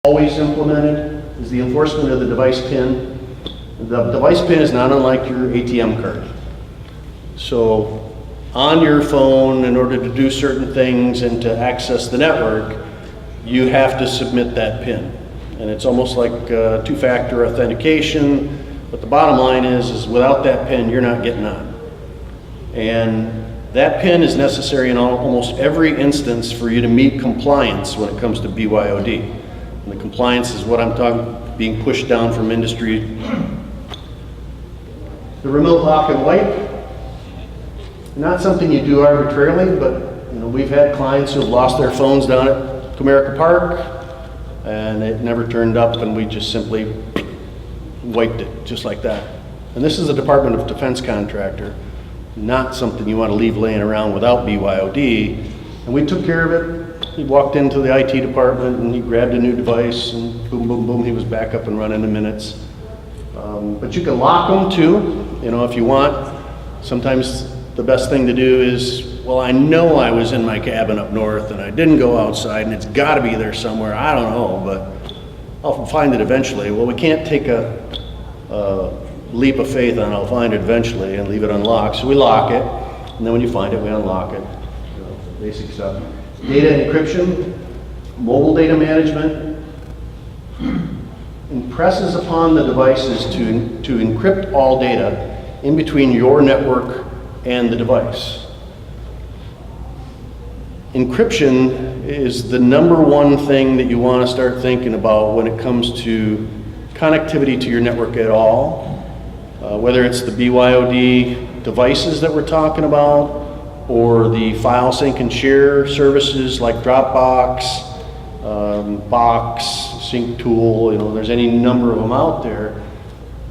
always implemented is the enforcement of the device pin. The device pin is not unlike your ATM card. So on your phone, in order to do certain things and to access the network, you have to submit that pin. And it's almost like two-factor authentication, but the bottom line is without that pin, you're not getting on. And that pin is necessary in almost every instance for you to meet compliance when it comes to BYOD. And the compliance is what I'm talking, being pushed down from industry. The remote lock and wipe, not something you do arbitrarily, but we've had clients who have lost their phones down at Comerica Park, and it never turned up, and we just simply wiped it, just like that. And this is a Department of Defense contractor, not something you want to leave laying around without BYOD. And we took care of it. He walked into the IT department and he grabbed a new device, and boom, boom, boom, he was back up and running in minutes. But you can lock them too, if you want. Sometimes the best thing to do is, well, I know I was in my cabin up north and I didn't go outside and it's got to be there somewhere. I don't know, but I'll find it eventually. Well, we can't take a leap of faith on I'll find it eventually and leave it unlocked. So we lock it, and then when you find it, we unlock it. Basic stuff. Data encryption, mobile data management, impresses upon the devices to encrypt all data in between your network and the device. Encryption is the number one thing that you want to start thinking about when it comes to connectivity to your network at all. Whether it's the BYOD devices that we're talking about, or the file sync and share services like Dropbox, Box, Sync Tool, there's any number of them out there.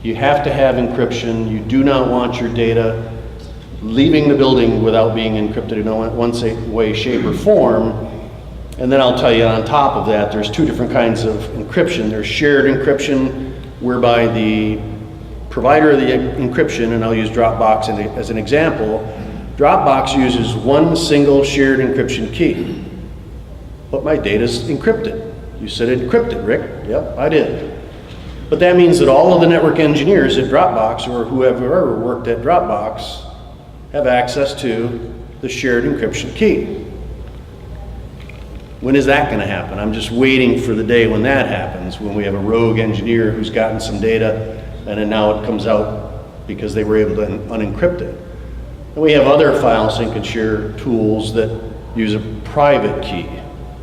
You have to have encryption. You do not want your data leaving the building without being encrypted in one way, shape, or form. And then I'll tell you on top of that, there's two different kinds of encryption. There's shared encryption, whereby the provider of the encryption, and I'll use Dropbox as an example, Dropbox uses one single shared encryption key, but my data's encrypted. You said encrypted, Rick? Yep, I did. But that means that all of the network engineers at Dropbox, or whoever ever worked at Dropbox, have access to the shared encryption key. When is that going to happen? I'm just waiting for the day when that happens, when we have a rogue engineer who's gotten some data and then now it comes out because they were able to unencrypt it. And we have other file sync and share tools that use a private key.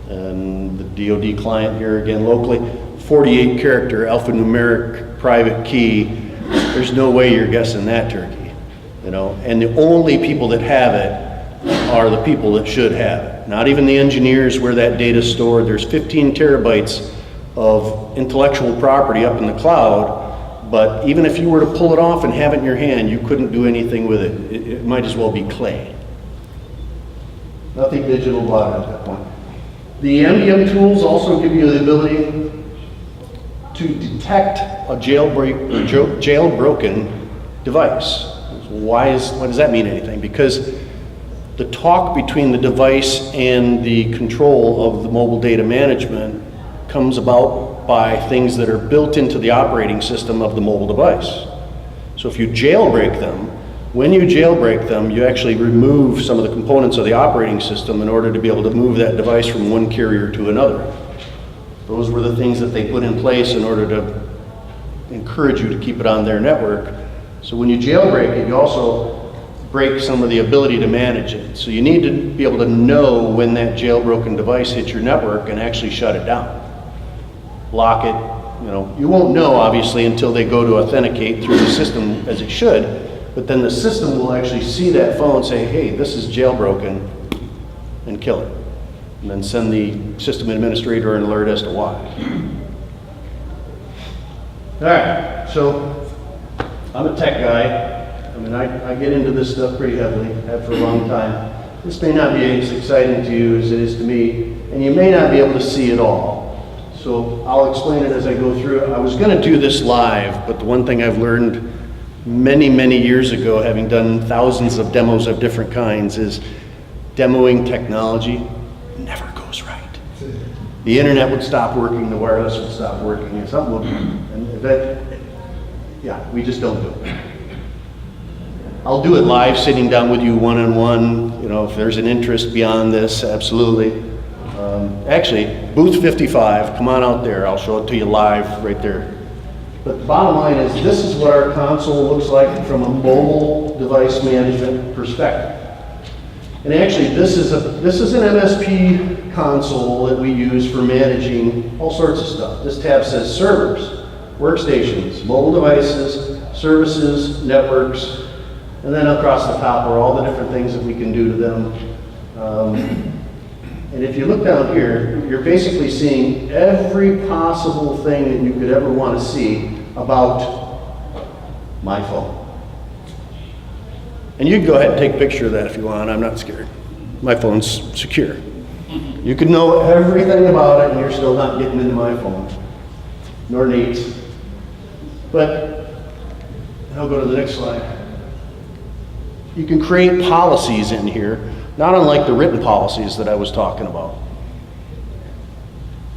And the DoD client here again locally, 48 character alphanumeric private key. There's no way you're guessing that turkey, and the only people that have it are the people that should have it. Not even the engineers where that data is stored. There's 15 terabytes of intellectual property up in the cloud, but even if you were to pull it off and have it in your hand, you couldn't do anything with it. It might as well be clay. Nothing digital about it at that point. The MDM tools also give you the ability to detect a jailbroken device. Why does that mean anything? Because the talk between the device and the control of the mobile data management comes about by things that are built into the operating system of the mobile device. So if you jailbreak them, when you jailbreak them, you actually remove some of the components of the operating system in order to be able to move that device from one carrier to another. Those were the things that they put in place in order to encourage you to keep it on their network. So when you jailbreak it, you also break some of the ability to manage it. So you need to be able to know when that jailbroken device hits your network and actually shut it down. Lock it, you won't know obviously until they go to authenticate through the system as it should, but then the system will actually see that phone and say, hey, this is jailbroken, and kill it. And then send the system administrator an alert as to why. All right, so I'm a tech guy. I get into this stuff pretty heavily, have for a long time. This may not be as exciting to you as it is to me, and you may not be able to see it all. So I'll explain it as I go through it. I was going to do this live, but the one thing I've learned many, many years ago, having done thousands of demos of different kinds, is demoing technology never goes right. the internet would stop working, the wireless would stop working, and something would, and that, yeah, we just don't do it. I'll do it live, sitting down with you one-on-one, you know, if there's an interest beyond this, absolutely. Actually, booth 55, come on out there, I'll show it to you live right there. But the bottom line is, this is what our console looks like from a mobile device management perspective. And actually, this is an MSP console that we use for managing all sorts of stuff. This tab says servers, workstations, mobile devices, services, networks, and then across the top are all the different things that we can do to them. And if you look down here, you're basically seeing every possible thing that you could ever want to see about my phone. And you can go ahead and take a picture of that if you want. I'm not scared. My phone's secure. You can know everything about it and you're still not getting into my phone, nor Nate's. But I'll go to the next slide. You can create policies in here, not unlike the written policies that I was talking about.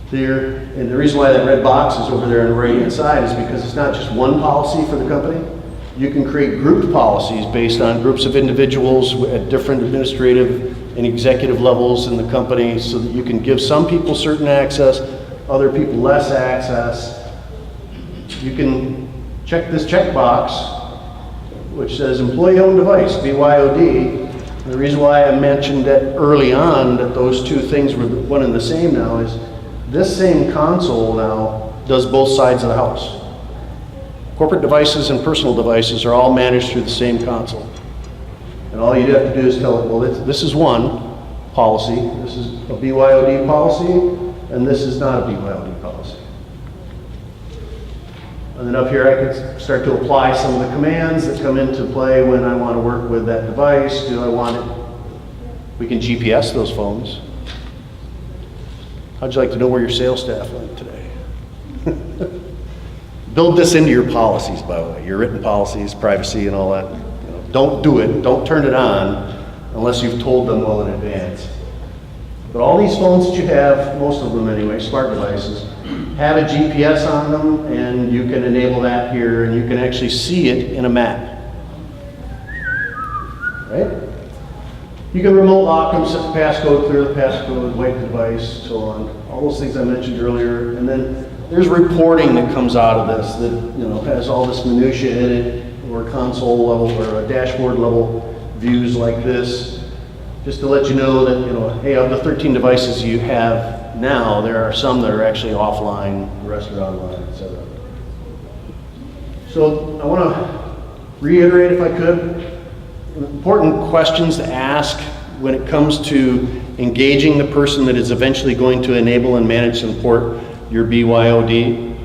There, and the reason why that red box is over there on the right-hand side is because it's not just one policy for the company. You can create grouped policies based on groups of individuals at different administrative and executive levels in the company, so that you can give some people certain access, other people less access. You can check this checkbox, which says employee-owned device, BYOD. And the reason why I mentioned that early on, that those two things were one and the same now, is this same console now does both sides of the house. Corporate devices and personal devices are all managed through the same console. And all you have to do is tell it, well, this is one policy, this is a BYOD policy, and this is not a BYOD policy. And then up here I can start to apply some of the commands that come into play when I want to work with that device. Do I want it? We can GPS those phones. How'd you like to know where your sales staff went today? Build this into your policies, by the way, your written policies, privacy and all that. You know, don't do it, don't turn it on unless you've told them well in advance. But all these phones that you have, most of them anyway, smart devices, have a GPS on them, and you can enable that here, and you can actually see it in a map. Right? You can remote lock them, set the passcode, clear the passcode, wipe the device, so on. All those things I mentioned earlier. And then there's reporting that comes out of this that has all this minutia in it, or console level or a dashboard level views like this, just to let you know that hey, of the 13 devices you have now, there are some that are actually offline, the rest are online, etc. So I want to reiterate, if I could, important questions to ask when it comes to engaging the person that is eventually going to enable and manage and support your BYOD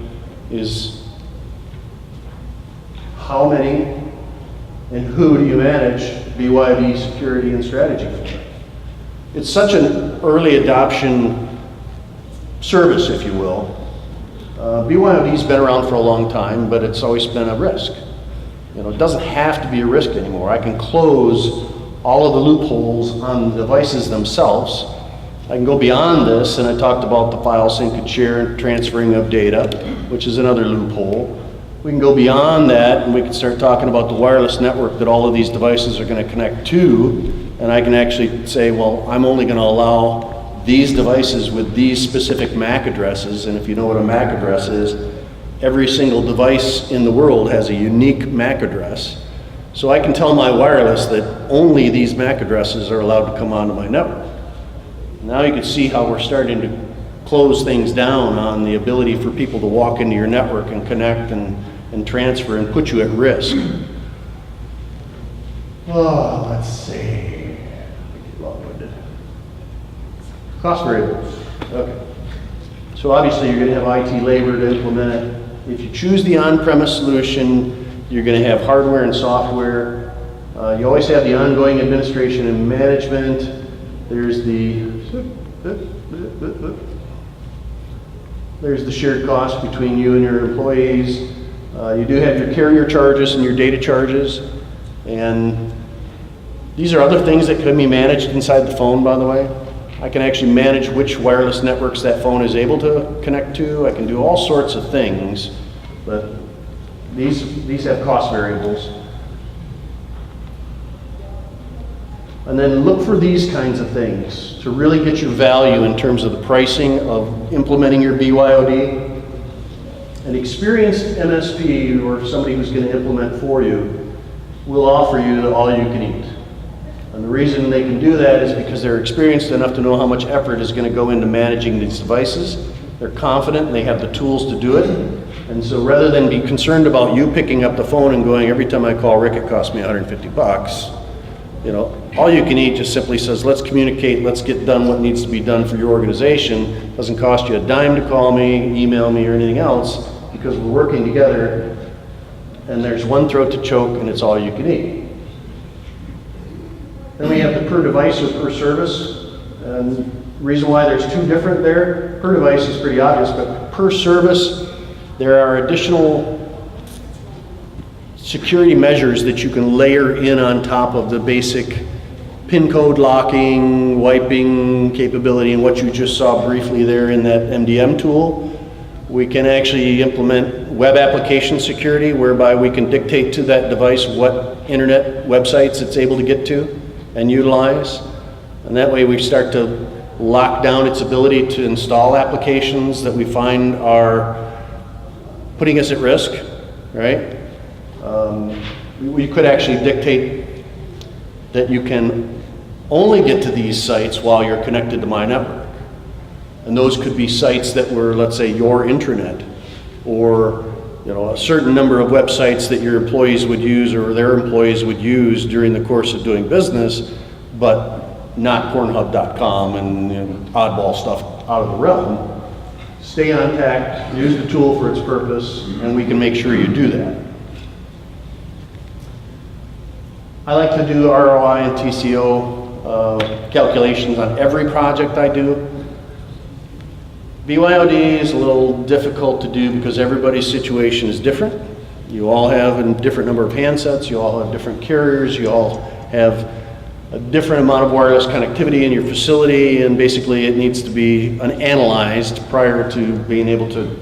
is, how many and who do you manage BYOD security and strategy for? It's such an early adoption service, if you will. BYOD's been around for a long time, but it's always been a risk. It doesn't have to be a risk anymore. I can close all of the loopholes on the devices themselves. I can go beyond this, and I talked about the file sync and share and transferring of data, which is another loophole. We can go beyond that, and we can start talking about the wireless network that all of these devices are going to connect to, and I can actually say, well, I'm only going to allow these devices with these specific MAC addresses, and if you know what a MAC address is, every single device in the world has a unique MAC address. So I can tell my wireless that only these MAC addresses are allowed to come onto my network. Now you can see how we're starting to close things down on the ability for people to walk into your network and connect and transfer and put you at risk. Oh, let's see. Long-winded. Cost variables. Okay. So obviously you're going to have IT labor to implement it. If you choose the on-premise solution, you're going to have hardware and software. You always have the ongoing administration and management. There's the shared cost between you and your employees. You do have your carrier charges and your data charges. And these are other things that can be managed inside the phone, by the way. I can actually manage which wireless networks that phone is able to connect to. I can do all sorts of things, but these have cost variables. And then look for these kinds of things to really get your value in terms of the pricing of implementing your BYOD. An experienced MSP or somebody who's going to implement for you will offer you the all you can eat. And the reason they can do that is because they're experienced enough to know how much effort is going to go into managing these devices. They're confident and they have the tools to do it. And so rather than be concerned about you picking up the phone and going, every time I call Rick, it costs me 150 bucks. You know, all you can eat just simply says, let's communicate, let's get done what needs to be done for your organization. Doesn't cost you a dime to call me, email me, or anything else, because we're working together and there's one throat to choke and it's all you can eat. Then we have the per device or per service. And the reason why there's two different there, per device is pretty obvious, but per service, there are additional security measures that you can layer in on top of the basic PIN code locking, wiping capability, and what you just saw briefly there in that MDM tool. We can actually implement web application security, whereby we can dictate to that device what internet websites it's able to get to and utilize. And that way we start to lock down its ability to install applications that we find are putting us at risk, right? We could actually dictate that you can only get to these sites while you're connected to my network. And those could be sites that were, let's say, your intranet, or a certain number of websites that your employees would use or their employees would use during the course of doing business, but not Pornhub.com and oddball stuff out of the realm. Stay on tact, use the tool for its purpose, and we can make sure you do that. I like to do ROI and TCO calculations on every project I do. BYOD is a little difficult to do because everybody's situation is different. You all have a different number of handsets, you all have different carriers, you all have a different amount of wireless connectivity in your facility, and basically it needs to be analyzed prior to being able to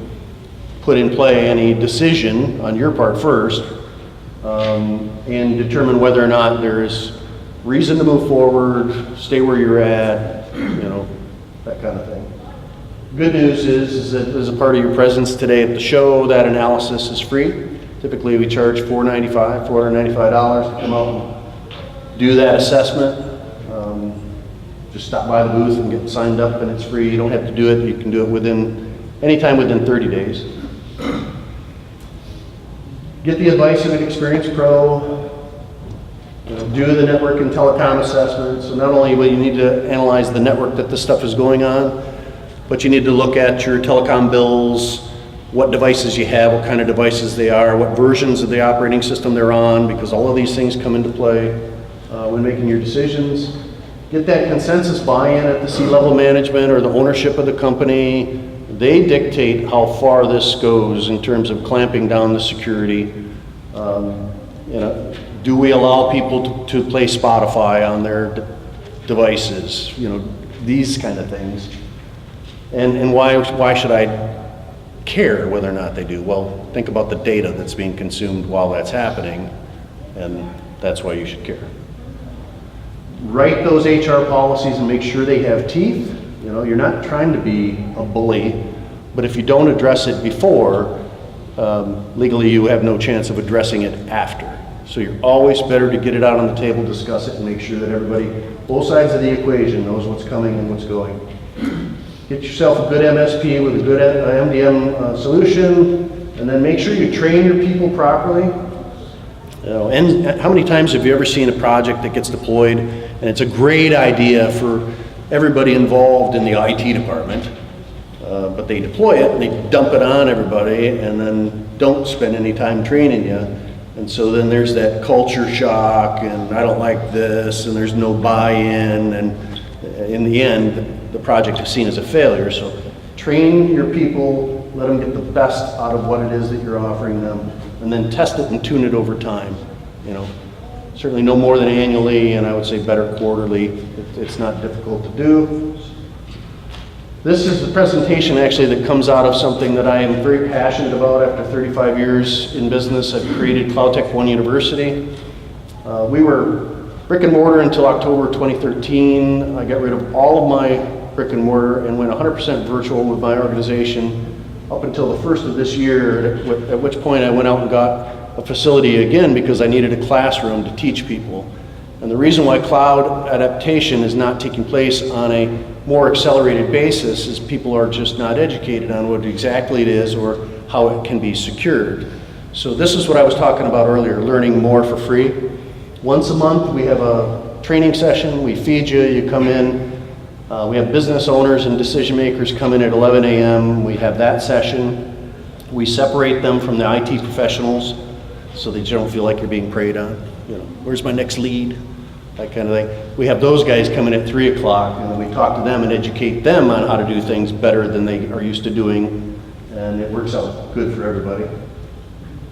put in play any decision on your part first, and determine whether or not there is reason to move forward, stay where you're at, that kind of thing. Good news is that as a part of your presence today at the show, that analysis is free. Typically we charge $495 to come out and do that assessment. Just stop by the booth and get signed up, and it's free. You don't have to do it. You can do it anytime within 30 days. Get the advice of an experienced pro. Do the network and telecom assessment. So not only will you need to analyze the network that this stuff is going on, but you need to look at your telecom bills, what devices you have, what kind of devices they are, what versions of the operating system they're on, because all of these things come into play when making your decisions. Get that consensus buy-in at the C-level management or the ownership of the company. They dictate how far this goes in terms of clamping down the security. Do we allow people to play Spotify on their devices? These kind of things. And why should I care whether or not they do? Well, think about the data that's being consumed while that's happening, and that's why you should care. Write those HR policies and make sure they have teeth. You're not trying to be a bully, but if you don't address it before, legally you have no chance of addressing it after. So you're always better to get it out on the table, discuss it, and make sure that everybody, both sides of the equation, knows what's coming and what's going. Get yourself a good MSP with a good MDM solution, and then make sure you train your people properly. And how many times have you ever seen a project that gets deployed and it's a great idea for everybody involved in the IT department, but they deploy it and they dump it on everybody and then don't spend any time training you. And so then there's that culture shock, and I don't like this, and there's no buy-in, and in the end, the project is seen as a failure. So train your people, let them get the best out of what it is that you're offering them, and then test it and tune it over time. Certainly no more than annually, and I would say better quarterly. It's not difficult to do. This is the presentation actually that comes out of something that I am very passionate about after 35 years in business. I've created CloudTech One University. We were brick and mortar until October 2013. I got rid of all of my brick and mortar and went 100% virtual with my organization up until the first of this year, at which point I went out and got a facility again because I needed a classroom to teach people. And the reason why cloud adaptation is not taking place on a more accelerated basis is people are just not educated on what exactly it is or how it can be secured. So this is what I was talking about earlier, learning more for free. Once a month we have a training session, we feed you, you come in. We have business owners and decision makers come in at 11 a.m. We have that session. We separate them from the IT professionals so that you don't feel like you're being preyed on. You know, where's my next lead? That kind of thing. We have those guys come in at 3 o'clock and then we talk to them and educate them on how to do things better than they are used to doing, and it works out good for everybody.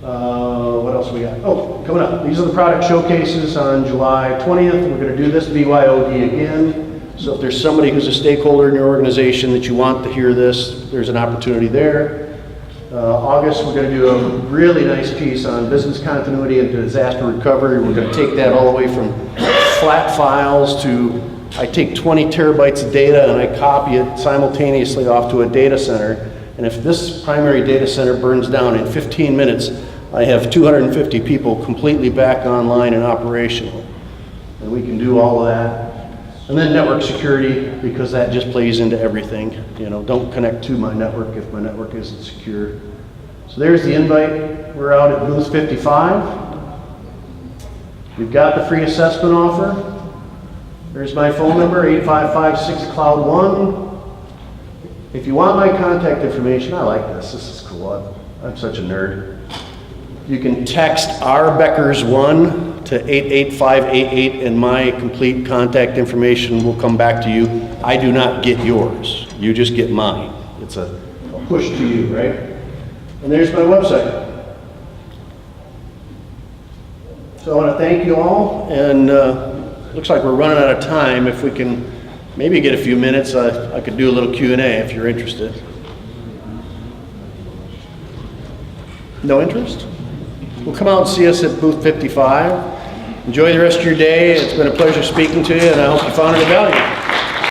What else we got? Oh, coming up. These are the product showcases on July 20th. We're going to do this BYOD again. So if there's somebody who's a stakeholder in your organization that you want to hear this, there's an opportunity there. August, we're going to do a really nice piece on business continuity and disaster recovery. We're going to take that all the way from flat files to, I take 20 terabytes of data and I copy it simultaneously off to a data center. And if this primary data center burns down in 15 minutes, I have 250 people completely back online and operational. And we can do all of that. And then network security, because that just plays into everything. You know, don't connect to my network if my network isn't secure. So there's the invite. We're out at booth 55. We've got the free assessment offer. There's my phone number, 855-6-CLOUD-1. If you want my contact information, I like this. This is cool. I'm such a nerd. You can text Beckers1 to 88588 and my complete contact information will come back to you. I do not get yours. You just get mine. It's a push to you, right? And there's my website. So I want to thank you all, and looks like we're running out of time. If we can maybe get a few minutes, I could do a little Q&A if you're interested. No interest? Well, come out and see us at booth 55. Enjoy the rest of your day. It's been a pleasure speaking to you, and I hope you found it valuable.